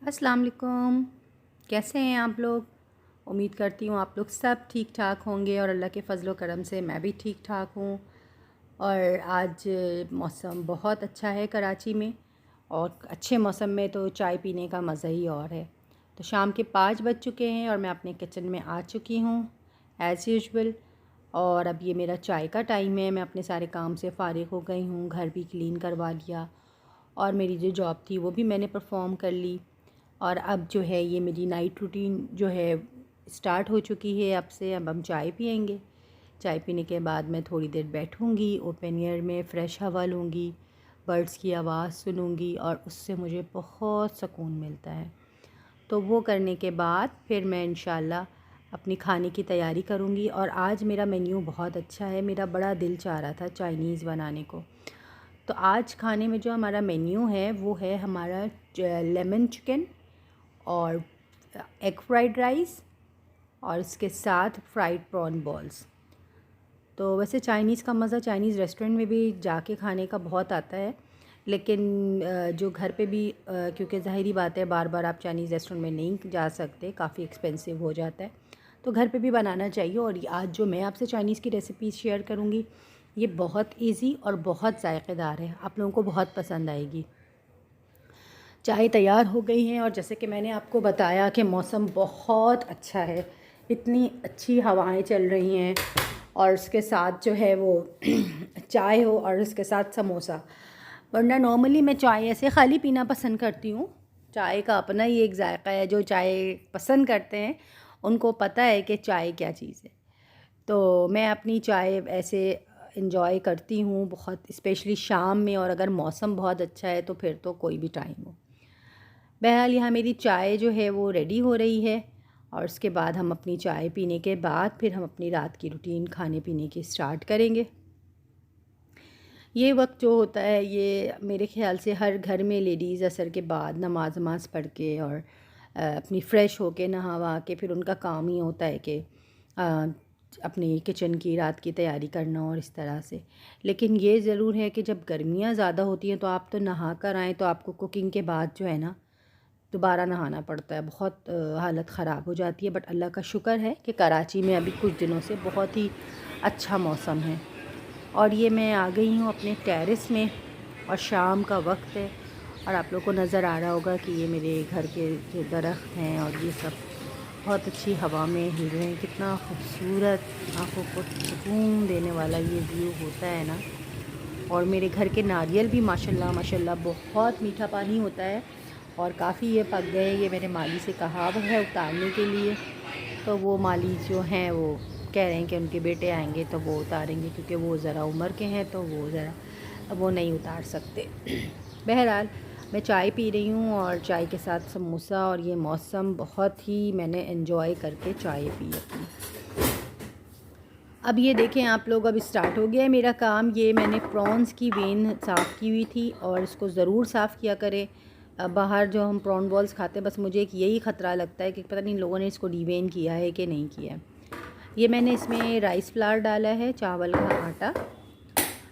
अस्सलाम वालेकुम। कैसे हैं आप लोग? उम्मीद करती हूँ आप लोग सब ठीक ठाक होंगे और अल्लाह के फ़ज़ल व करम से मैं भी ठीक ठाक हूँ। और आज मौसम बहुत अच्छा है कराची में, और अच्छे मौसम में तो चाय पीने का मज़ा ही और है। तो शाम के 5 बज चुके हैं और मैं अपने किचन में आ चुकी हूँ एज़ यूजुअल। और अब ये मेरा चाय का टाइम है। मैं अपने सारे काम से फ़ारिग हो गई हूँ, घर भी क्लीन करवा लिया और मेरी जो जॉब थी वो भी मैंने परफॉर्म कर ली। और अब जो है ये मेरी नाइट रूटीन जो है स्टार्ट हो चुकी है। अब हम चाय पियेंगे। चाय पीने के बाद मैं थोड़ी देर बैठूंगी, ओपन एयर में फ़्रेश हवा लूँगी, बर्ड्स की आवाज़ सुनूंगी और उससे मुझे बहुत सुकून मिलता है। तो वो करने के बाद फिर मैं इंशाल्लाह अपनी खाने की तैयारी करूँगी। और आज मेरा मेन्यू बहुत अच्छा है। मेरा बड़ा दिल चाह रहा था चाइनीज़ बनाने को। तो आज खाने में जो हमारा मेन्यू है वो है हमारा लेमन चिकन और एग फ्राइड राइस और इसके साथ फ्राइड प्रॉन बॉल्स। तो वैसे चाइनीज़ का मज़ा चाइनीज़ रेस्टोरेंट में भी जाके खाने का बहुत आता है, लेकिन जो घर पे भी क्योंकि ज़ाहिरी बात है बार बार आप चाइनीज़ रेस्टोरेंट में नहीं जा सकते, काफ़ी एक्सपेंसिव हो जाता है। तो घर पे भी बनाना चाहिए। और ये आज जो मैं आपसे चाइनीज़ की रेसिपी शेयर करूँगी ये बहुत इजी और बहुत जायकेदार है, आप लोगों को बहुत पसंद आएगी। चाय तैयार हो गई हैं और जैसे कि मैंने आपको बताया कि मौसम बहुत अच्छा है, इतनी अच्छी हवाएं चल रही हैं और उसके साथ जो है वो चाय हो और उसके साथ समोसा। वरना नॉर्मली मैं चाय ऐसे ख़ाली पीना पसंद करती हूँ। चाय का अपना ही एक जायका है। जो चाय पसंद करते हैं उनको पता है कि चाय क्या चीज़ है। तो मैं अपनी चाय ऐसे इंजॉय करती हूँ बहुत, स्पेशली शाम में, और अगर मौसम बहुत अच्छा है तो फिर तो कोई भी टाइम हो। बहरहाल यहाँ मेरी चाय जो है वो रेडी हो रही है और उसके बाद हम अपनी चाय पीने के बाद फिर हम अपनी रात की रूटीन खाने पीने की स्टार्ट करेंगे। ये वक्त जो होता है ये मेरे ख़्याल से हर घर में लेडीज़ असर के बाद नमाज नमाज पढ़ के और अपनी फ़्रेश होके नहा के फिर उनका काम ही होता है कि अपनी किचन की रात की तैयारी करना और इस तरह से। लेकिन ये ज़रूर है कि जब गर्मियाँ ज़्यादा होती हैं तो आप तो नहा कर आएँ तो आपको कुकिंग के बाद जो है ना दोबारा नहाना पड़ता है। बहुत हालत ख़राब हो जाती है। बट अल्लाह का शुक्र है कि कराची में अभी कुछ दिनों से बहुत ही अच्छा मौसम है। और ये मैं आ गई हूँ अपने टेरेस में और शाम का वक्त है और आप लोग को नज़र आ रहा होगा कि ये मेरे घर के जो दरख्त हैं और ये सब बहुत अच्छी हवा में हिल रहे हैं। कितना खूबसूरत, आँखों को सुकून देने वाला ये व्यू होता है ना। और मेरे घर के नारियल भी माशाल्लाह माशाल्लाह बहुत मीठा पानी होता है और काफ़ी ये पक गए। ये मैंने माली से कहा वो है उतारने के लिए, तो वो माली जो हैं वो कह रहे हैं कि उनके बेटे आएंगे तो वो उतारेंगे, क्योंकि वो ज़रा उम्र के हैं तो वो ज़रा वो नहीं उतार सकते। बहरहाल मैं चाय पी रही हूँ और चाय के साथ समोसा, और ये मौसम बहुत ही मैंने एंजॉय करके चाय पी अपनी। अब ये देखें आप लोग, अब स्टार्ट हो गया है मेरा काम। ये मैंने प्रॉन्स की वेन साफ़ की हुई थी और इसको ज़रूर साफ़ किया करें। बाहर जो हम प्रॉन बॉल्स खाते हैं, बस मुझे एक यही ख़तरा लगता है कि पता नहीं लोगों ने इसको डीवेन किया है कि नहीं किया है। ये मैंने इसमें राइस फ्लावर डाला है, चावल का आटा।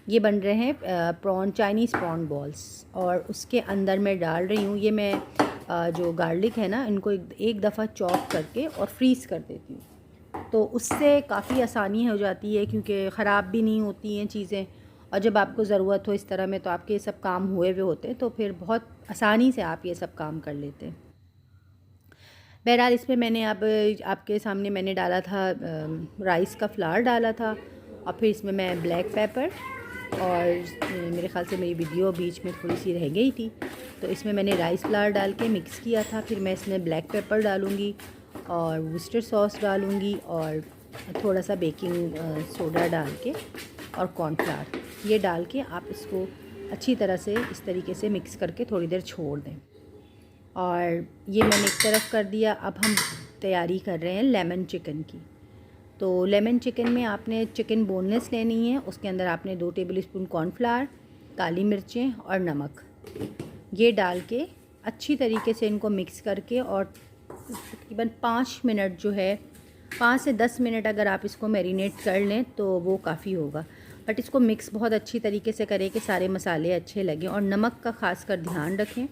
ये बन रहे हैं प्रॉन, चाइनीज़ प्रॉन बॉल्स, और उसके अंदर मैं डाल रही हूँ ये मैं जो गार्लिक है ना, इनको एक दफ़ा चॉप करके और फ्रीज़ कर देती हूँ। तो उससे काफ़ी आसानी हो जाती है क्योंकि ख़राब भी नहीं होती हैं चीज़ें। और जब आपको ज़रूरत हो इस तरह में तो आपके ये सब काम हुए हुए होते हैं, तो फिर बहुत आसानी से आप ये सब काम कर लेते हैं। बहरहाल इसमें मैंने अब आपके सामने मैंने डाला था राइस का फ्लावर डाला था, और फिर इसमें मैं ब्लैक पेपर, और मेरे ख़्याल से मेरी वीडियो बीच में थोड़ी सी रह गई थी, तो इसमें मैंने राइस फ्लावर डाल के मिक्स किया था। फिर मैं इसमें ब्लैक पेपर डालूँगी और वुस्टर सॉस डालूँगी और थोड़ा सा बेकिंग सोडा डाल के और कॉर्नफ्लावर ये डाल के आप इसको अच्छी तरह से इस तरीके से मिक्स करके थोड़ी देर छोड़ दें। और ये मैंने एक तरफ कर दिया। अब हम तैयारी कर रहे हैं लेमन चिकन की। तो लेमन चिकन में आपने चिकन बोनलेस लेनी है, उसके अंदर आपने 2 टेबल स्पून कॉर्नफ्लावर, काली मिर्चें और नमक ये डाल के अच्छी तरीके से इनको मिक्स करके, और तकरीबन 5 मिनट जो है 5 से 10 मिनट अगर आप इसको मैरिनेट कर लें तो वो काफ़ी होगा। बट इसको मिक्स बहुत अच्छी तरीके से करें कि सारे मसाले अच्छे लगें, और नमक का ख़ास कर ध्यान रखें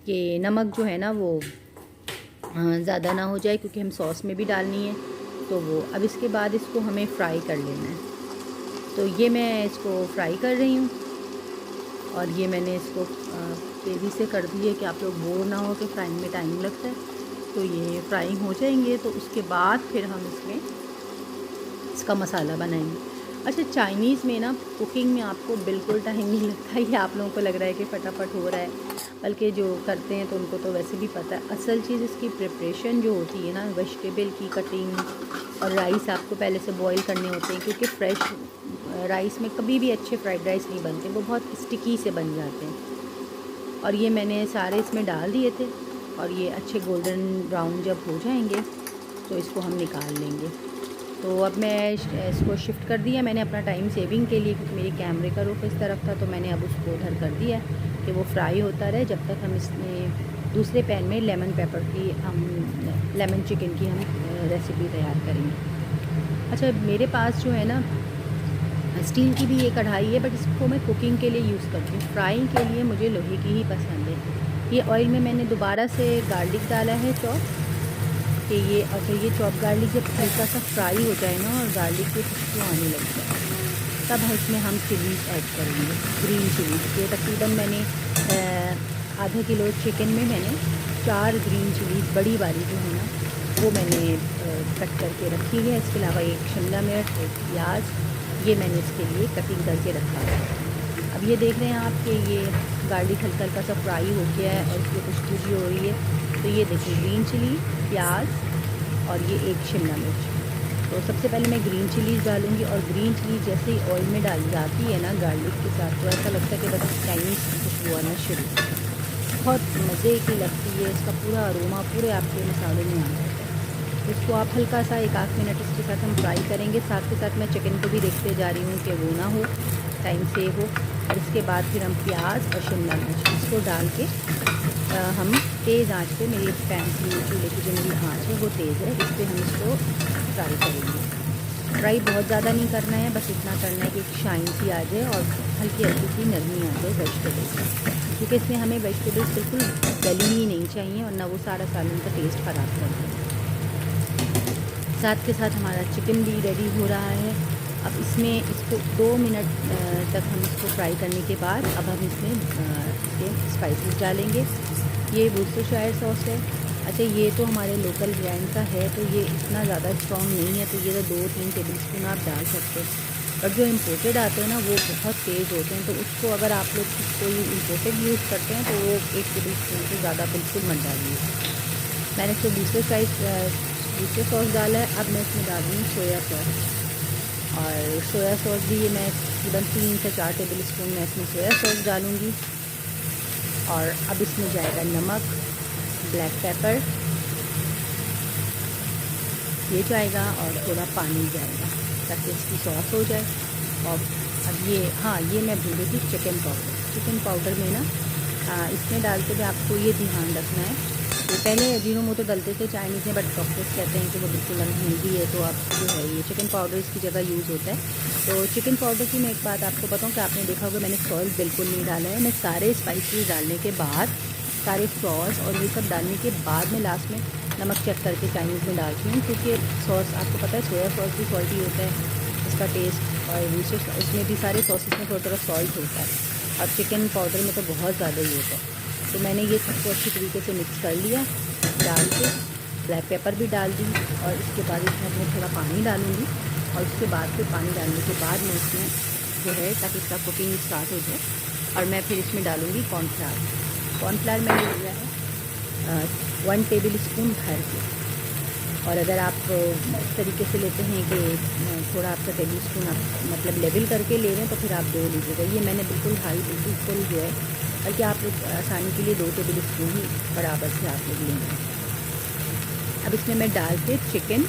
कि नमक जो है ना वो ज़्यादा ना हो जाए, क्योंकि हम सॉस में भी डालनी है। तो वो अब इसके बाद इसको हमें फ्राई कर लेना है। तो ये मैं इसको फ्राई कर रही हूँ, और ये मैंने इसको तेज़ी से कर दी है कि आप लोग बोर ना हो कि फ्राइंग में टाइम लगता है। तो ये फ्राइंग हो जाएंगे तो उसके बाद फिर हम इसमें इसका मसाला बनाएंगे। अच्छा, चाइनीज़ में ना कुकिंग में आपको बिल्कुल टाइम नहीं लगता। ये आप लोगों को लग रहा है कि फटाफट हो रहा है, बल्कि जो करते हैं तो उनको तो वैसे भी पता है। असल चीज़ इसकी प्रिपरेशन जो होती है ना, वेजिटेबल की कटिंग, और राइस आपको पहले से बॉईल करने होते हैं, क्योंकि फ्रेश राइस में कभी भी अच्छे फ्राइड राइस नहीं बनते, वो बहुत स्टिकी से बन जाते हैं। और ये मैंने सारे इसमें डाल दिए थे, और ये अच्छे गोल्डन ब्राउन जब हो जाएंगे तो इसको हम निकाल लेंगे। तो अब मैं इसको शिफ्ट कर दिया मैंने अपना टाइम सेविंग के लिए, क्योंकि मेरे कैमरे का रुख इस तरफ था। तो मैंने अब उसको उधर कर दिया कि वो फ्राई होता रहे, जब तक हम इसमें दूसरे पैन में लेमन पेपर की हम लेमन चिकन की हम रेसिपी तैयार करेंगे। अच्छा, मेरे पास जो है ना स्टील की भी ये कढ़ाई है, बट इसको मैं कुकिंग के लिए यूज़ करती हूँ। फ्राइंग के लिए मुझे लोहे की ही पसंद है। ये ऑयल में मैंने दोबारा से गार्लिक डाला है चॉप, कि ये अगर ये चॉप गार्लिक जब हल्का सा फ्राई हो जाए ना और गार्लिक की खुशबू आने लग जाए, तब इसमें हम चिलीज़ ऐड करेंगे, ग्रीन चिलीज़। ये तकरीबन मैंने आधा किलो चिकन में मैंने 4 ग्रीन चिलीज़ बड़ी वाली जो है ना वो मैंने कट करके रखी है। इसके अलावा एक शिमला मिर्च, एक प्याज, ये मैंने इसके लिए कटिंग करके रखा है। अब ये देख रहे हैं आप कि ये गार्लिक हल्का हल्का सा फ्राई हो गया है और इसकी खुशबू भी हो रही है। तो ये देखिए, ग्रीन चिली, प्याज, और ये एक शिमला मिर्च। तो सबसे पहले मैं ग्रीन चिलीज़ डालूँगी, और ग्रीन चिली जैसे ही ऑयल में डाली जाती है ना गार्लिक के साथ, तो ऐसा लगता है कि बस चाइनीज़ की खुशबू आना शुरू, बहुत मज़े की लगती है। इसका पूरा अरोमा पूरे आपके मसालों में आ जाता है। इसको आप हल्का सा 1 आध मिनट इसके साथ हम फ्राई करेंगे। साथ के साथ मैं चिकन को भी देखते जा रही हूँ कि वो ना हो, टाइम सेव हो। और इसके बाद फिर हम प्याज और शिमला मिर्च इसको डाल के हम तेज़ आंच पे, मेरी पैन की चूल्हे की जो मेरी आंच है वो तेज़ है, इस पर हम इसको फ्राई करेंगे। फ्राई बहुत ज़्यादा नहीं करना है, बस इतना करना है कि शाइन सी आ जाए और हल्की हल्की सी नरमी आ जाए वेजिटेबल्स में, क्योंकि इसमें हमें वेजिटेबल्स बिल्कुल गली ही नहीं चाहिए, और ना वो सारा सालन का टेस्ट ख़राब कर दें। साथ के साथ हमारा चिकन भी रेडी हो रहा है। अब इसमें इसको 2 मिनट तक हम इसको फ्राई करने के बाद अब हम इसमें इसके स्पाइसेस डालेंगे। ये वुर्सेस्टायर सॉस है। अच्छा, ये तो हमारे लोकल ब्रांड का है, तो ये इतना ज़्यादा स्ट्रॉन्ग नहीं है, तो ये तो 2-3 टेबल स्पून आप डाल सकते हैं। बट जो इम्पोर्टेड आते हैं ना वो बहुत तेज़ होते हैं, तो उसको अगर आप लोग कोई इम्पोर्टेड यूज़ करते हैं तो वो 1 टेबल स्पून से ज़्यादा बिल्कुल मत डालिए। मैंने इसको दूसरे सॉस डाला है। अब मैं इसमें डाल दूँगी सोया सॉस, और सोया सॉस भी ये मैं तकरीबन 3 से 4 टेबल स्पून में इसमें सोया सॉस डालूँगी। और अब इसमें जाएगा नमक, ब्लैक पेपर ये जाएगा, और थोड़ा पानी जाएगा ताकि इसकी सॉस हो जाए। और अब ये, हाँ, ये मैं भूल रही थी, चिकन पाउडर में ना इसमें डालते हुए आपको ये ध्यान रखना है। तो पहले अजीनोमोटो डालते थे चाइनीज़ में, बट डॉक्टर्स कहते हैं कि वो बिल्कुल अनहेल्दी है, तो आप जो है ये चिकन पाउडर इसकी जगह यूज़ होता है। तो चिकन पाउडर की मैं एक बात आपको बताऊं कि आपने देखा होगा मैंने सॉल्ट बिल्कुल नहीं डाला है। मैं सारे स्पाइसेस डालने के बाद, सारे सॉस और ये सब डालने के बाद में लास्ट में नमक चेक करके चाइनीज़ में डालती हूँ, क्योंकि सॉस आपको पता है सोया सॉस भी सॉल्टी होता है इसका टेस्ट, और उसमें भी सारे सॉसेस में थोड़ा थोड़ा सॉल्ट होता है, और चिकन पाउडर में तो बहुत ज़्यादा ही होता है। तो मैंने ये सबको अच्छी तरीके से मिक्स कर लिया, डाल के ब्लैक पेपर भी डाल दी, और इसके बाद इसमें मैं थोड़ा पानी डालूँगी, और उसके बाद फिर पानी डालने के बाद मैं इसमें जो है, ताकि इसका कुकिंग स्टार्ट हो जाए, और मैं फिर इसमें डालूँगी कॉर्नफ्लावर मैंने लिया है 1 टेबल स्पून भर के। और अगर आप इस तरीके से लेते हैं कि थोड़ा आपका टेबल स्पून आप मतलब लेवल करके ले रहे हैं, तो फिर आप 2 लीजिएगा। ये मैंने बिल्कुल हाई बिल्कुल फुल जो है, बल्कि आप लोग आसानी के लिए 2 टेबल स्पून ही बराबर से आप लोग लेंगे। अब इसमें मैं डाल के चिकन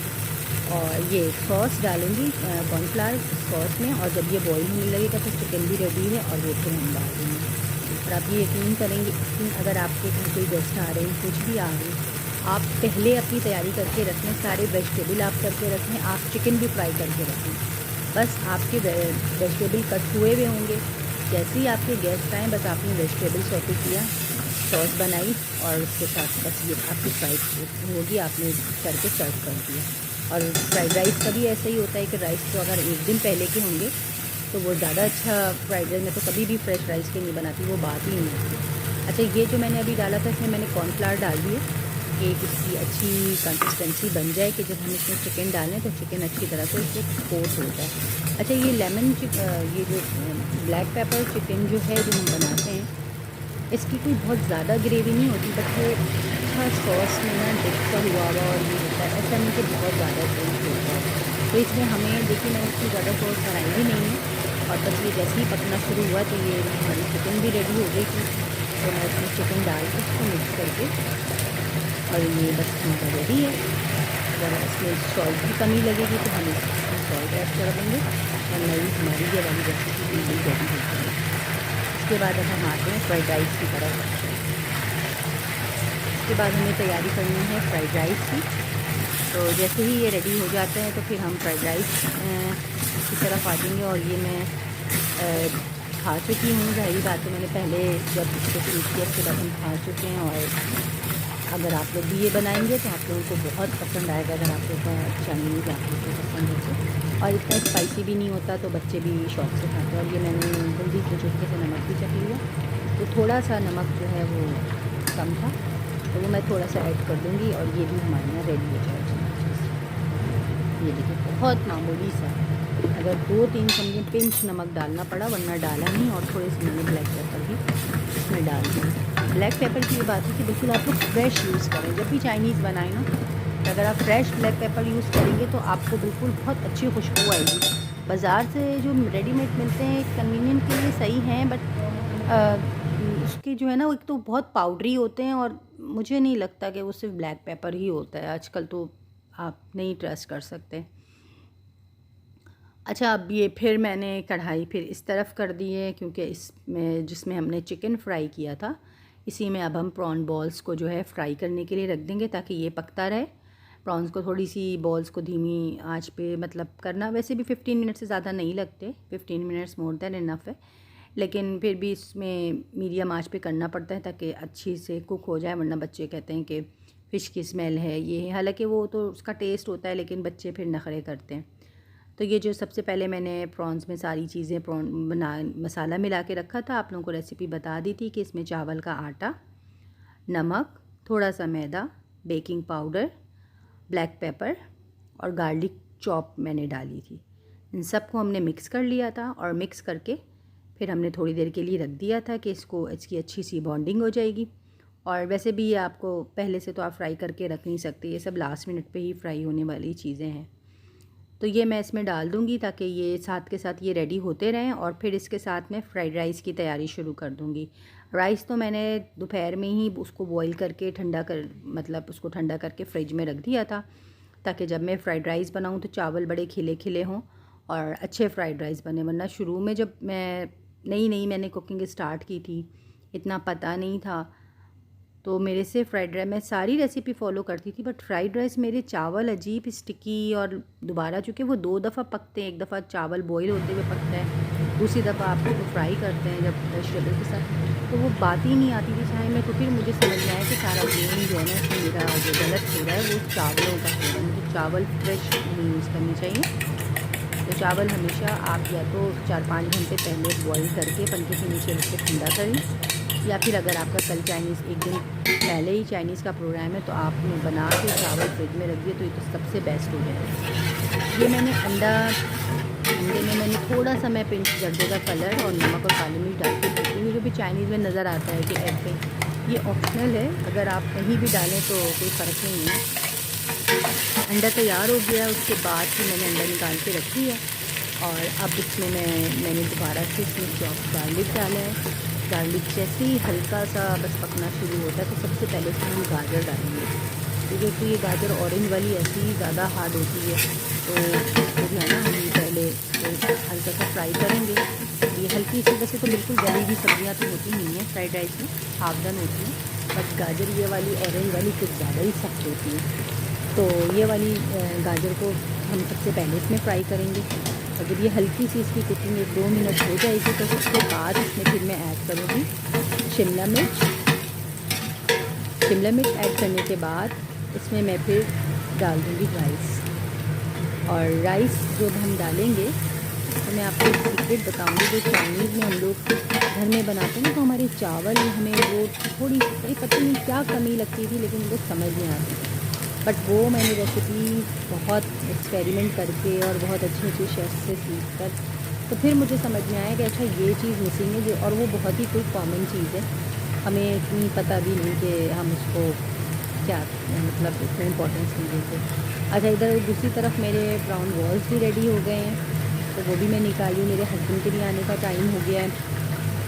और ये सॉस डालूँगी कॉर्नफ्लावर सॉस में, और जब ये बॉईल होने लगेगा तो चिकन भी रेडी है, और वो फिर हम डाल देंगे। और आप ये यकीन करेंगे कि अगर आपके घर कोई गेस्ट आ रहे हैं, कुछ भी आ रहे हैं, आप पहले अपनी तैयारी करके रखें, सारे वेजिटेबल आप करके रखें, आप चिकन भी फ्राई करके रखें। बस आपके वेजिटेबल कट हुए हुए होंगे, जैसे ही आपके गेस्ट आएँ बस आपने वेजिटेबल सौटे किया, सॉस बनाई और उसके साथ बस ये आपकी फ्राइड होगी, आपने करके सर्व कर दिया। और फ्राइड राइस का भी ऐसा ही होता है कि राइस तो अगर एक दिन पहले के होंगे तो वो ज़्यादा अच्छा। फ्राइड राइस में तो कभी भी फ्रेश राइस के नहीं बनाती, वो बात ही नहीं है। अच्छा, ये जो मैंने अभी डाला था इसमें मैंने कॉर्नफ्लावर डाल दिए कि इसकी अच्छी कंसिस्टेंसी बन जाए कि जब हम इसमें चिकन डालें तो चिकन अच्छी तरह से इसको कोट हो जाए। अच्छा, ये ये जो ब्लैक पेपर चिकन जो है जो हम बनाते हैं, इसकी कोई बहुत ज़्यादा ग्रेवी नहीं होती, बट वो अच्छा सॉस में ना डिक्का हुआ और ये होता है, ऐसा नहीं कि बहुत ज़्यादा टेस्ट होता है। तो इसमें हमें देखिए मैंने इसकी ज़्यादा सॉस बनाई भी नहीं है और बस ये जैसे ही पकना शुरू हुआ तो ये हमारी चिकन भी रेडी हो गई थी। तो मैं इसमें चिकन डाल के इसको मिक्स करके और ये बस हमारा रेडी है। अगर इसमें सॉल्ट की कमी लगेगी तो हम इसमें सॉल्ट ऐड कर देंगे और नई हमारी ये वाली रेसिपी बिल्कुल रेडी हो जाएगी। उसके बाद अब हम आते हैं फ्राइड राइस की तरफ। उसके बाद हमें तैयारी करनी है फ्राइड राइस की। तो जैसे ही ये रेडी हो जाते हैं तो फिर हम फ्राइड राइस की तरफ आ जाएंगे। और ये मैं खा चुकी हूँ, ज़ाहिर बात है, मैंने पहले जब इसको शूट किया उसके बाद हम खा चुके हैं। और अगर आप लोग भी ये बनाएंगे तो आप लोगों को बहुत पसंद आएगा, अगर आप लोग का चाइनीज़ आप लोग को पसंद है तो। और इतना स्पाइसी भी नहीं होता तो बच्चे भी शौक से खाते हैं। और ये मैंने जल्दी से चुटके से नमक भी चख लिया, तो थोड़ा सा नमक जो है वो कम था तो वो मैं थोड़ा सा ऐड कर दूँगी और ये भी हमारे यहाँ रेडी हो जाएगा। ये देखिए बहुत मामूली सा, अगर 2-3 चम्मच पिंच नमक डालना पड़ा, वरना डाला नहीं। और थोड़े से मैंने ब्लैक पेपर भी इसमें डाल दिया। ब्लैक पेपर की ये बात है कि बिल्कुल आप लोग फ्रेश यूज़ करें जब भी चाइनीज़ बनाएं ना, तो अगर आप फ्रेश ब्लैक पेपर यूज़ करेंगे तो आपको बिल्कुल बहुत अच्छी खुशबू आएगी। बाज़ार से जो रेडीमेड मिलते हैं कन्वीनियंट के लिए सही हैं, बट उसके जो है ना वो एक तो बहुत पाउडरी होते हैं और मुझे नहीं लगता कि वो सिर्फ ब्लैक पेपर ही होता है। आजकल तो आप नहीं ट्रस्ट कर सकते। अच्छा, अब ये फिर मैंने कढ़ाई फिर इस तरफ कर दी है क्योंकि इसमें जिसमें हमने चिकन फ्राई किया था इसी में अब हम प्रॉन बॉल्स को जो है फ्राई करने के लिए रख देंगे ताकि ये पकता रहे। प्रॉन्स को थोड़ी सी बॉल्स को धीमी आंच पे मतलब करना, वैसे भी 15 मिनट से ज़्यादा नहीं लगते, 15 मिनट्स मोर देन इनफ है, लेकिन फिर भी इसमें मीडियम आंच पे करना पड़ता है ताकि अच्छी से कुक हो जाए, वरना बच्चे कहते हैं कि फ़िश की स्मेल है ये है। हालांकि वो तो उसका टेस्ट होता है लेकिन बच्चे फिर नखरे करते हैं। तो ये जो सबसे पहले मैंने प्रॉन्स में सारी चीज़ें मसाला मिला के रखा था, आप लोगों को रेसिपी बता दी थी कि इसमें चावल का आटा, नमक, थोड़ा सा मैदा, बेकिंग पाउडर, ब्लैक पेपर और गार्लिक चॉप मैंने डाली थी। इन सब को हमने मिक्स कर लिया था और मिक्स करके फिर हमने थोड़ी देर के लिए रख दिया था कि इसकी अच्छी सी बॉन्डिंग हो जाएगी। और वैसे भी ये आपको पहले से तो आप फ्राई करके रख नहीं सकते, ये सब लास्ट मिनट पे ही फ्राई होने वाली चीज़ें हैं। तो ये मैं इसमें डाल दूँगी ताकि ये साथ के साथ ये रेडी होते रहें और फिर इसके साथ मैं फ़्राइड राइस की तैयारी शुरू कर दूँगी। राइस तो मैंने दोपहर में ही उसको बॉईल करके उसको ठंडा करके फ्रिज में रख दिया था ताकि जब मैं फ़्राइड राइस बनाऊँ तो चावल बड़े खिले खिले हों और अच्छे फ़्राइड राइस बने। वरना शुरू में जब मैं नई मैंने कुकिंग स्टार्ट की थी, इतना पता नहीं था, तो मेरे से फ्राइड राइस मैं सारी रेसिपी फॉलो करती थी, बट फ्राइड राइस मेरे चावल अजीब स्टिकी और दोबारा चूँकि वो 2 दफ़ा पकते हैं, एक दफ़ा चावल बॉईल होते हुए पकता है, दूसरी दफ़ा आप उसको फ्राई करते हैं जब वेजिटेबल के साथ, तो वो बात ही नहीं आती थी चाय में। तो फिर मुझे समझ में आया कि सारा गेम जो है ना इसमें मेरा जो गलत हो रहा है वो चावलों का हो रहा है। मुझे चावल फ्रेश नहीं यूज़ करने चाहिए। तो चावल हमेशा आप या तो 4-5 घंटे पहले बॉईल करके पंखे के नीचे रख के ठंडा करें, या फिर अगर आपका कल चाइनीज़ एक दिन पहले ही चाइनीज़ का प्रोग्राम है तो आपने बना के चावल फ्रिज में रख दिए तो ये तो सबसे बेस्ट हो जाएगा। ये मैंने अंडे में मैंने थोड़ा सा मैं पिंच जर्दे का कलर और नमक और काली मिर्च डाल के देती हूँ, जो भी चाइनीज़ में नज़र आता है कि एग पे, ये ऑप्शनल है, अगर आप कहीं भी डालें तो कोई फ़र्क नहीं है। अंडा तैयार हो गया, उसके बाद फिर मैंने अंडा निकाल के रख दिया और अब इसमें मैंने दोबारा से इसमें चॉप गार्लिक डाला है। गार्लिक जैसे ही हल्का सा बस पकना शुरू होता है तो सबसे पहले इसमें हम गाजर डालेंगे, क्योंकि ये गाजर ऑरेंज वाली ऐसी ही ज़्यादा हार्ड होती है, तो जो है ना हम पहले हल्का सा फ्राई करेंगे। ये हल्की सी, वैसे तो बिल्कुल गली हुई सब्जियाँ तो होती नहीं है फ्राइड राइस में, हाफ डन होती हैं, बट गाजर ये वाली ऑरेंज वाली कुछ ज़्यादा ही सख्त होती है। तो ये वाली गाजर को हम सबसे पहले इसमें फ्राई करेंगे और जब ये हल्की सी इसकी कुकिंग 1-2 मिनट हो जाएगी तो उसके बाद इसमें फिर मैं ऐड करूँगी शिमला मिर्च शिमला मिर्च ऐड करने के बाद इसमें मैं फिर डाल दूँगी राइस। और राइस जब हम डालेंगे तो मैं आपको एक सीक्रेट बताऊँगी, जो चाइनीज़ में हम लोग घर में बनाते हैं ना, तो हमारे चावल हमें वो थोड़ी पता नहीं क्या कमी लगती थी, लेकिन मुझे समझ नहीं आती। बट वो मैंने रेसिपी बहुत एक्सपेरिमेंट करके और बहुत अच्छे अच्छे शेफ़ से सीख कर तो फिर मुझे समझ में आया कि अच्छा ये चीज़ मिसिंग है, जो और वो बहुत ही कोई कॉमन चीज़ है, हमें इतनी पता भी नहीं कि हम उसको क्या मतलब इतना इम्पोर्टेंस नहीं देते। अच्छा, इधर दूसरी तरफ मेरे ब्राउन बॉल्स भी रेडी हो गए हैं, तो वो भी मैं निकाली। मेरे हस्बैंड के भी आने का टाइम हो गया है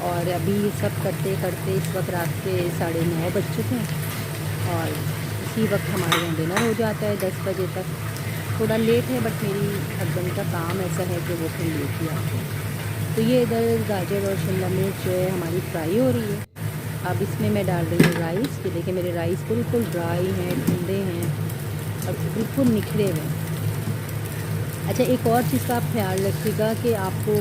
और अभी सब करते करते इस वक्त रात के 9:30 बज चुके हैं और इसी वक्त हमारे यहाँ डिनर हो जाता है 10 बजे तक। थोड़ा लेट है, बट मेरी हस्बैंड का काम ऐसा है कि वो फिर लेट ही आते हैं। तो ये इधर गाजर और शिमला मिर्च हमारी फ्राई हो रही है। अब इसमें मैं डाल रही हूँ राइस। ये देखिए मेरे राइस बिल्कुल ड्राई हैं, ठंडे हैं और बिल्कुल निखरे हुए हैं। अच्छा, एक और चीज़ का आप ख्याल रखिएगा कि आपको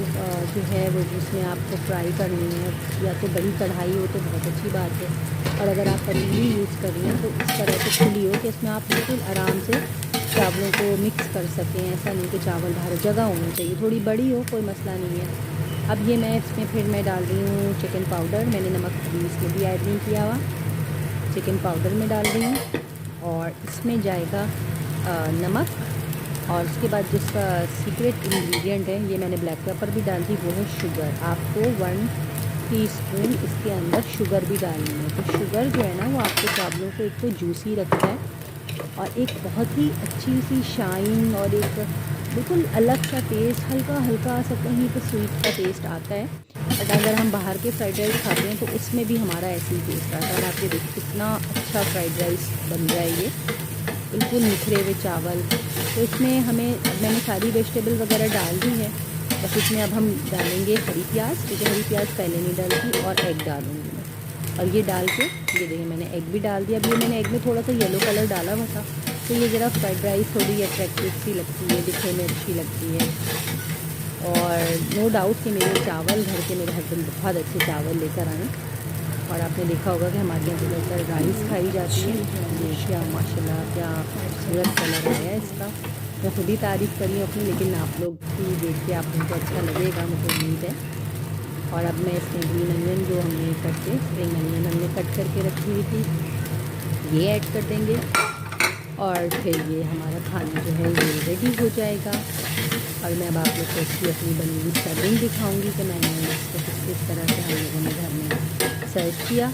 जो है वो जिसमें आपको फ्राई करनी है, या तो बड़ी कढ़ाई हो तो बहुत अच्छी बात है, और अगर आप पतीली यूज़ कर रही हैं तो इस तरह से खुली हो कि इसमें आप बिल्कुल आराम से चावलों को मिक्स कर सकें। ऐसा नहीं कि चावल बाहर जगह होनी चाहिए, थोड़ी बड़ी हो कोई मसला नहीं है। अब ये मैं इसमें फिर मैं डाल रही हूँ चिकन पाउडर। मैंने नमक अभी इसमें भी ऐड नहीं किया हुआ, चिकन पाउडर में डाल रही हूँ। और इसमें जाएगा नमक, और उसके बाद जिसका सीक्रेट इंग्रेडिएंट है, ये मैंने ब्लैक पेपर भी डाल दी, वो है शुगर। आपको 1 टीस्पून इसके अंदर शुगर भी डालनी है। तो शुगर जो है ना, वो आपके चावलों को एक तो जूसी रखता है और एक बहुत ही अच्छी सी शाइन और एक बिल्कुल अलग सा टेस्ट, हल्का हल्का सा कहीं पे स्वीट का टेस्ट आता है। बट अगर हम बाहर के फ्राइड राइस खाते हैं तो उसमें भी हमारा ऐसे ही टेस्ट आता है। आप ये देखिए कितना अच्छा फ्राइड राइस बन रहा है, ये बिल्कुल निखरे हुए चावल। तो इसमें मैंने सारी वेजिटेबल वगैरह डाल दी है, बस इसमें अब हम डालेंगे हरी प्याज, क्योंकि हरी प्याज पहले नहीं डालती, और एग डालूँगी मैं। और ये डाल के ये देखिए मैंने एग भी डाल दिया। अभी मैंने एग में थोड़ा सा येलो कलर डाला हुआ था, तो ये ज़रा फ्राइड राइस थोड़ी अट्रैक्टिव सी लगती है, दिखने में अच्छी लगती है। और नो डाउट कि मेरे चावल घर के मेरे हस्बैंड बहुत अच्छे चावल लेकर आए, और आपने देखा होगा कि हमारे यहाँ ज़्यादातर राइस खाई जाती है। ये क्या माशाल्लाह क्या खूबसूरत कलर आया है इसका। मैं खुद ही तारीफ़ करी हूँ अपनी, लेकिन आप लोग भी देख के आप उनको अच्छा लगेगा, मुझे उम्मीद है। और अब मैं इसमें ग्रीन अनियन जो हमने करके स्प्रिंग अनियन हमने कट करके रखी हुई थी, ये ऐड कर देंगे, और फिर ये हमारा खाना जो है ये रेडी हो जाएगा। और मैं अब आप लोग को इसकी अपनी बनी हुई सर्विंग दिखाऊंगी कि मैंने इसको किस तरह से हम लोगों ने घर में सर्व किया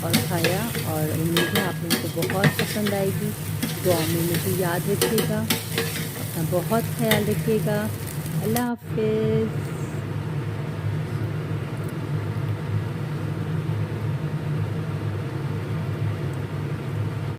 और खाया, और उम्मीद है आप लोगों को बहुत पसंद आएगी। दुआ में मुझे याद रखिएगा, अपना बहुत ख्याल रखिएगा। अल्लाह हाफ़िज़।